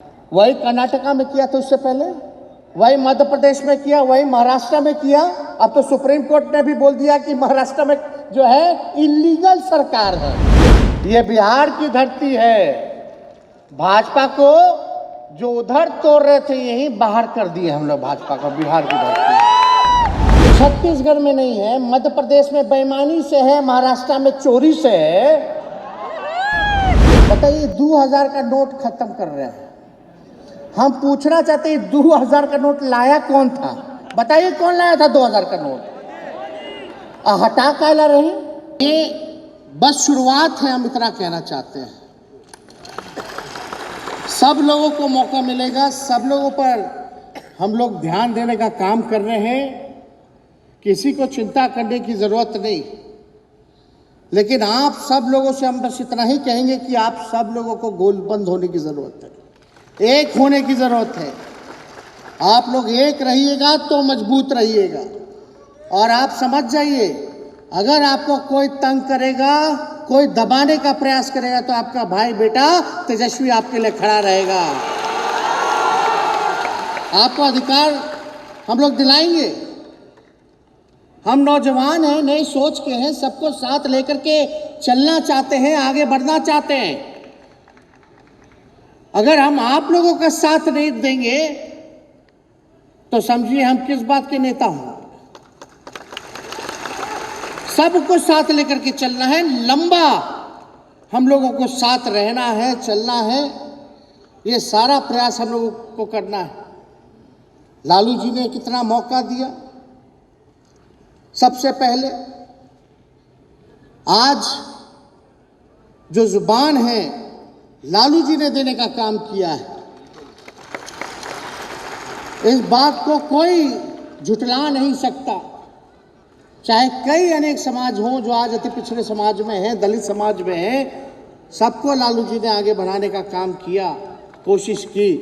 वही कर्नाटका में किया था उससे पहले, वही मध्य प्रदेश में किया, वही महाराष्ट्र में किया। अब तो सुप्रीम कोर्ट ने भी बोल दिया कि महाराष्ट्र में जो है इलीगल सरकार है। ये बिहार की धरती है। भाजपा को जो उधर तोड़ रहे थे यही बाहर कर दिए हम लोग भाजपा को। बिहार की धरती छत्तीसगढ़ में नहीं है, मध्य प्रदेश में बेईमानी से है, महाराष्ट्र में चोरी से है। बताइए 2000 का नोट खत्म कर रहे हैं। हम पूछना चाहते हैं 2000 का नोट लाया कौन था? बताइए कौन लाया था 2000 का नोट? हटा क्या ला रहे हैं? ये बस शुरुआत है, हम इतना कहना चाहते हैं। सब लोगों को मौका मिलेगा, सब लोगों पर हम लोग ध्यान देने का काम कर रहे हैं। किसी को चिंता करने की जरूरत नहीं, लेकिन आप सब लोगों से हम बस इतना ही कहेंगे कि आप सब लोगों को गोलबंद होने की जरूरत है, एक होने की जरूरत है। आप लोग एक रहिएगा तो मजबूत रहिएगा। और आप समझ जाइए, अगर आपको कोई तंग करेगा, कोई दबाने का प्रयास करेगा, तो आपका भाई बेटा तेजस्वी आपके लिए खड़ा रहेगा। आपको अधिकार हम लोग दिलाएंगे। हम नौजवान हैं, नई सोच के हैं, सबको साथ लेकर के चलना चाहते हैं, आगे बढ़ना चाहते हैं। अगर हम आप लोगों का साथ नहीं देंगे तो समझिए हम किस बात के नेता हों। सबको साथ लेकर के चलना है, लंबा हम लोगों को साथ रहना है, चलना है। ये सारा प्रयास हम लोगों को करना है। लालू जी ने कितना मौका दिया। सबसे पहले आज जो जुबान है लालू जी ने देने का काम किया है। इस बात को कोई झुठला नहीं सकता। चाहे कई अनेक समाज हों जो आज अति पिछड़े समाज में हैं, दलित समाज में हैं, सबको लालू जी ने आगे बढ़ाने का काम किया, कोशिश की।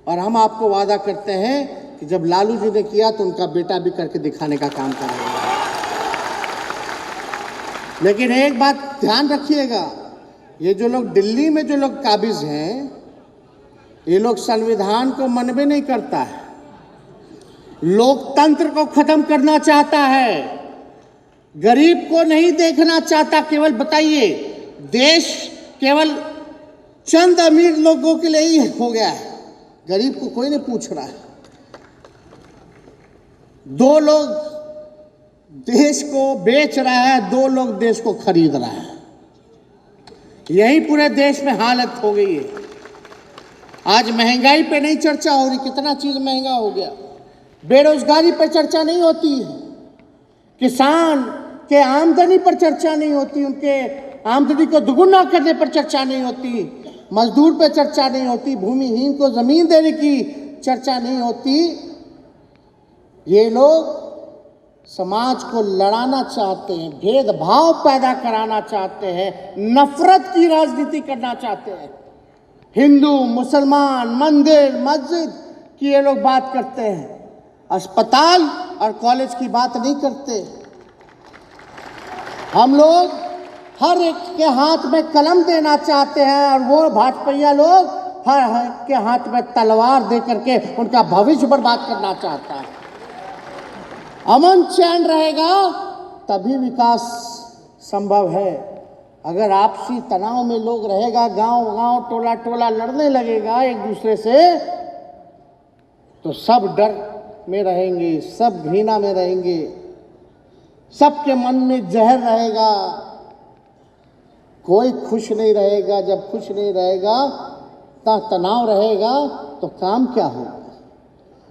और हम आपको वादा करते हैं कि जब लालू जी ने किया तो उनका बेटा भी करके दिखाने का काम करेगा। लेकिन एक बात ध्यान रखिएगा, ये जो लोग दिल्ली में जो लोग काबिज हैं, ये लोग संविधान को मनबे नहीं करता है, लोकतंत्र को खत्म करना चाहता है, गरीब को नहीं देखना चाहता। केवल बताइए, देश केवल चंद अमीर लोगों के लिए ही हो गया है, गरीब को कोई नहीं पूछ रहा है। दो लोग देश को बेच रहा है, दो लोग देश को खरीद रहा है। यही पूरे देश में हालत हो गई है। आज महंगाई पे नहीं चर्चा हो रही, कितना चीज महंगा हो गया। बेरोजगारी पर चर्चा नहीं होती है, किसान के आमदनी पर चर्चा नहीं होती, उनके आमदनी को दुगुना करने पर चर्चा नहीं होती, मजदूर पर चर्चा नहीं होती, भूमिहीन को जमीन देने की चर्चा नहीं होती। ये लोग समाज को लड़ाना चाहते हैं, भेदभाव पैदा कराना चाहते हैं, नफरत की राजनीति करना चाहते हैं। हिंदू मुसलमान, मंदिर मस्जिद की ये लोग बात करते हैं, अस्पताल और कॉलेज की बात नहीं करते। हम लोग हर एक के हाथ में कलम देना चाहते हैं, और वो भाजपा लोग हर एक के हाथ में तलवार दे करके उनका भविष्य बर्बाद करना चाहता है। अमन चैन रहेगा तभी विकास संभव है। अगर आपसी तनाव में लोग रहेगा, गांव गांव टोला टोला लड़ने लगेगा एक दूसरे से, तो सब डर में रहेंगे, सब घृणा में रहेंगे, सबके मन में जहर रहेगा, कोई खुश नहीं रहेगा। जब खुश नहीं रहेगा, तनाव रहेगा, तो काम क्या होगा?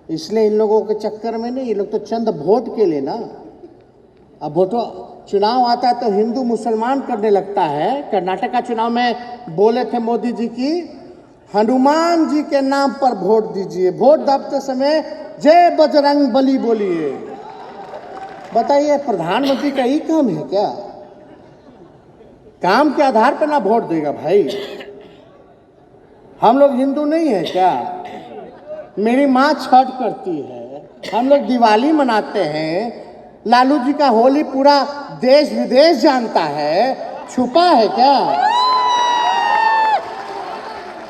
इसलिए इन लोगों के चक्कर में नहीं, ये लोग तो चंद वोट के लिए ना। अब वोटो चुनाव आता है तो हिंदू मुसलमान करने लगता है। कर्नाटक का चुनाव में बोले थे मोदी जी की हनुमान जी के नाम पर वोट दीजिए, वोट दाबते समय जय बजरंग बली बोलिए। बताइए, प्रधानमंत्री का ही काम है क्या? काम के आधार पर ना वोट देगा भाई। हम लोग हिंदू नहीं है क्या? मेरी माँ छठ करती है, हम लोग दिवाली मनाते हैं, लालू जी का होली पूरा देश विदेश जानता है, छुपा है क्या?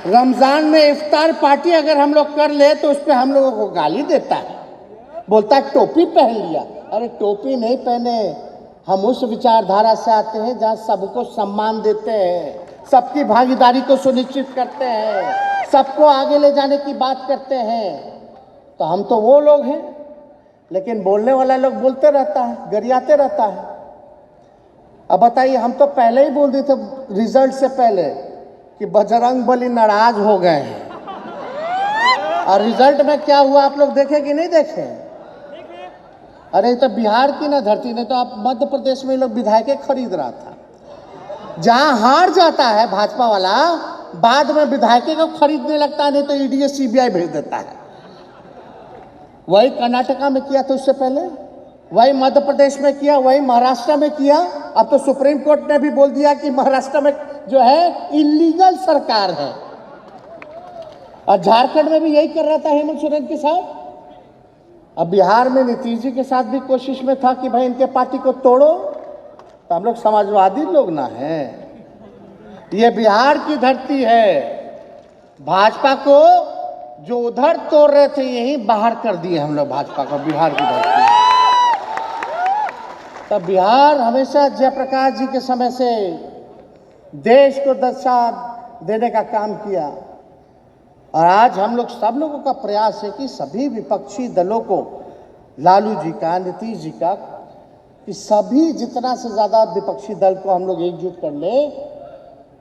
रमजान में इफ्तार पार्टी अगर हम लोग कर ले तो उस पर हम लोगों को गाली देता है, बोलता है टोपी पहन लिया। अरे टोपी नहीं पहने, हम उस विचारधारा से आते हैं जहाँ सबको सम्मान देते हैं, सबकी भागीदारी को सुनिश्चित करते हैं, सबको आगे ले जाने की बात करते हैं। तो हम तो वो लोग हैं, लेकिन बोलने वाला लोग बोलते रहता है, गरियाते रहता है। अब बताइए, हम तो पहले ही बोल दिए थे रिजल्ट से पहले कि बजरंगबली नाराज हो गए हैं, और रिजल्ट में क्या हुआ आप लोग देखे कि नहीं देखे? अरे तो बिहार की ना धरती, नहीं तो आप मध्य प्रदेश में लोग विधायक खरीद रहा था। जहां हार जाता है भाजपा वाला, बाद में विधायक को खरीदने लगता है, नहीं तो ईडी सीबीआई भेज देता है। वही कर्नाटका में किया था उससे पहले, वही मध्य प्रदेश में किया, वही महाराष्ट्र में किया। अब तो सुप्रीम कोर्ट ने भी बोल दिया कि महाराष्ट्र में जो है इलीगल सरकार है, और झारखंड में भी यही कर रहा था हेमंत सोरेन के साथ। अब बिहार में नीतीश जी के साथ भी कोशिश में था कि भाई इनके पार्टी को तोड़ो, तो हम लोग समाजवादी लोग ना हैं। ये बिहार की धरती है, भाजपा को जो उधर तोड़ रहे थे यही बाहर कर दिए हम लोग भाजपा को, बिहार की धरती। तब बिहार हमेशा जयप्रकाश जी के समय से देश को दशा देने का काम किया, और आज हम लोग सब लोगों का प्रयास है कि सभी विपक्षी दलों को, लालू जी का, नीतीश जी का, कि सभी जितना से ज़्यादा विपक्षी दल को हम लोग एकजुट कर ले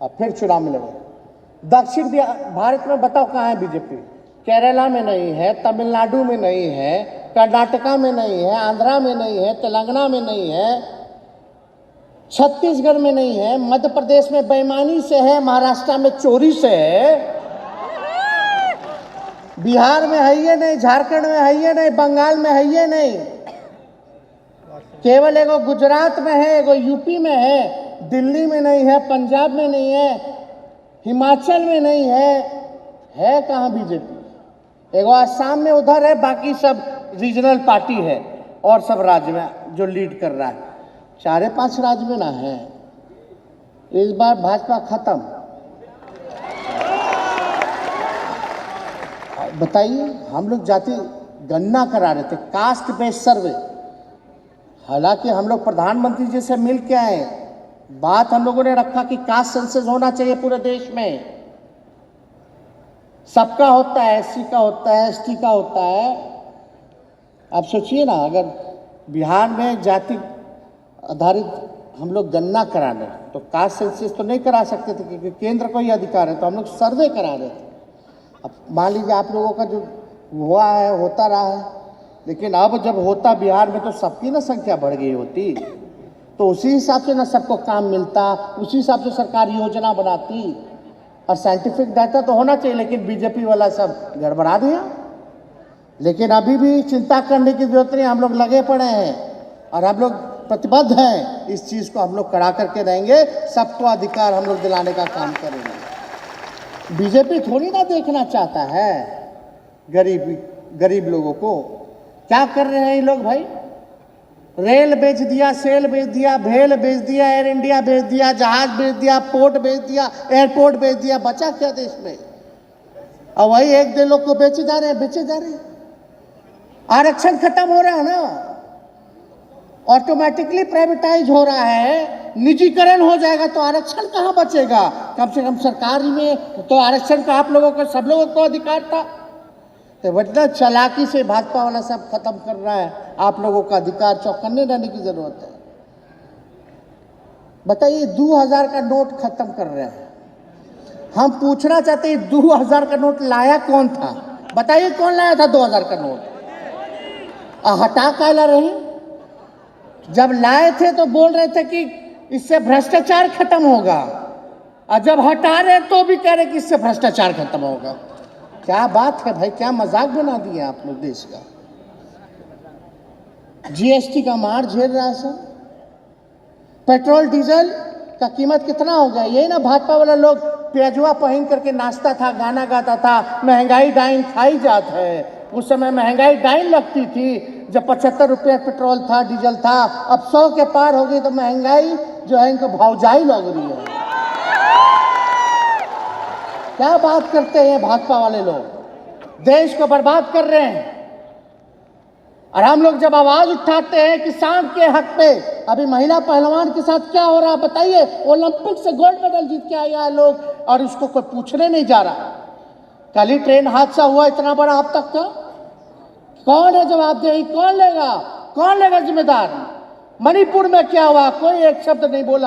और फिर चुनाव में लड़े। दक्षिण भारत में बताओ कहाँ है बीजेपी? केरला में नहीं है, तमिलनाडु में नहीं है, कर्नाटका में नहीं है, आंध्रा में नहीं है, तेलंगाना में नहीं है, छत्तीसगढ़ में नहीं है, मध्य प्रदेश में बेईमानी से है, महाराष्ट्र में चोरी से है, बिहार में है ये नहीं, झारखंड में है ये नहीं, बंगाल में है ये नहीं, केवल एगो गुजरात में है, एगो यूपी में है, दिल्ली में नहीं है, पंजाब में नहीं है, हिमाचल में नहीं है कहाँ बीजेपी? एगो आसाम में उधर है, बाकी सब रीजनल पार्टी है, और सब राज्य में जो लीड कर रहा है, 4-5 राज्य में ना है। इस बार भाजपा खत्म। बताइए, हम लोग जाति गणना करा रहे थे, कास्ट बेस्ड सर्वे, हालांकि हम लोग प्रधानमंत्री जी से मिल के आए, बात हम लोगों ने रखा कि कास्ट सेंसस होना चाहिए पूरे देश में, सबका होता है, एससी का होता है, एसटी का होता है। आप सोचिए ना, अगर बिहार में जाति आधारित हम लोग गणना करा लें तो कास्ट सेंसस तो नहीं करा सकते थे, क्योंकि केंद्र को ही अधिकार है, तो हम लोग सर्वे करा रहे थे। अब मान लीजिए आप लोगों का जो हुआ है, होता रहा है, लेकिन अब जब होता बिहार में तो सबकी ना संख्या बढ़ गई होती, तो उसी हिसाब से ना सबको काम मिलता, उसी हिसाब से सरकार योजना बनाती, और साइंटिफिक डाटा तो होना चाहिए, लेकिन बीजेपी वाला सब गड़बड़ा दिया। लेकिन अभी भी चिंता करने की जरूरत नहीं, हम लोग लगे पड़े हैं, और हम लोग प्रतिबद्ध हैं, इस चीज़ को हम लोग कड़ा करके रहेंगे, सबको अधिकार हम लोग दिलाने का काम करेंगे। बीजेपी थोड़ी ना देखना चाहता है गरीब लोगों को। क्या कर रहे हैं ये लोग भाई? रेल बेच दिया, सेल बेच दिया, भेल बेच दिया, एयर इंडिया बेच दिया, जहाज बेच दिया, पोर्ट बेच दिया, एयरपोर्ट बेच दिया, बचा क्या देश में? और वही 1-2 लोग को बेचे जा रहे हैं। आरक्षण खत्म हो रहा है ना, ऑटोमेटिकली प्राइवेटाइज हो रहा है, निजीकरण हो जाएगा, तो आरक्षण कहाँ बचेगा? कम से कम सरकारी में तो आरक्षण का आप लोगों को, सब लोगों को अधिकार था। तो बड़ा चालाकी से भाजपा वाला सब खत्म कर रहा है, आप लोगों का अधिकार, चौकन्ने रहने की जरूरत है। बताइए, 2000 का नोट खत्म कर रहे हैं। हम पूछना चाहते हैं, 2000 का नोट लाया कौन था? बताइए, कौन लाया था 2000 का नोट? हटा क्या ला रहे? जब लाए थे तो बोल रहे थे कि इससे भ्रष्टाचार खत्म होगा, और जब हटा रहे तो भी कह रहे कि इससे भ्रष्टाचार खत्म होगा। क्या बात है भाई, क्या मजाक बना दिए आप लोग देश का। जीएसटी का मार झेल रहा है सर। पेट्रोल डीजल का कीमत कितना हो गया? यही ना भाजपा वाला लोग प्याजुआ पहन करके नाचता था, गाना गाता था, महंगाई डाइन खाई जात है। उस समय महंगाई डाइन लगती थी जब 75 रुपये पेट्रोल था, डीजल था। अब 100 के पार हो गई तो महंगाई जो है इनको भावजाई लग रही है। क्या बात करते हैं भाजपा वाले लोग, देश को बर्बाद कर रहे हैं। और हम लोग जब आवाज उठाते हैं किसान के हक पे, अभी महिला पहलवान के साथ क्या हो रहा है बताइए, ओलंपिक से गोल्ड मेडल जीत के आया है लोग और उसको कोई पूछने नहीं जा रहा। कल ही ट्रेन हादसा हुआ इतना बड़ा अब तक का, कौन है जवाबदेही, कौन लेगा जिम्मेदार? मणिपुर में क्या हुआ, कोई एक शब्द नहीं बोला।